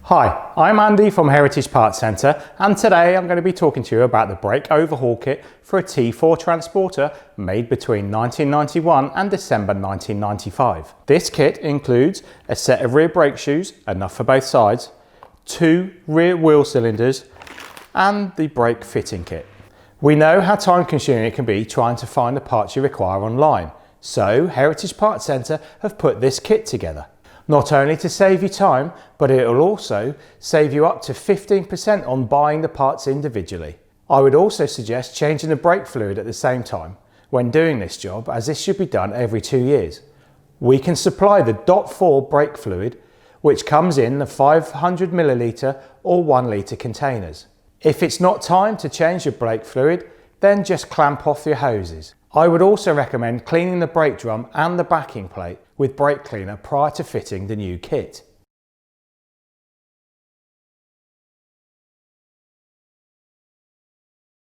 Hi, I'm Andy from Heritage Parts Centre, and today I'm going to be talking to you about the brake overhaul kit for a T4 transporter made between 1991 and December 1995. This kit includes a set of rear brake shoes, enough for both sides, 2 rear wheel cylinders and the brake fitting kit. We know how time consuming it can be trying to find the parts you require online, so Heritage Parts Centre have put this kit together. Not only to save you time, but it will also save you up to 15% on buying the parts individually. I would also suggest changing the brake fluid at the same time when doing this job, as this should be done every 2 years. We can supply the DOT4 brake fluid, which comes in the 500 milliliter or 1 litre containers. If it's not time to change your brake fluid, then just clamp off your hoses. I would also recommend cleaning the brake drum and the backing plate with brake cleaner prior to fitting the new kit.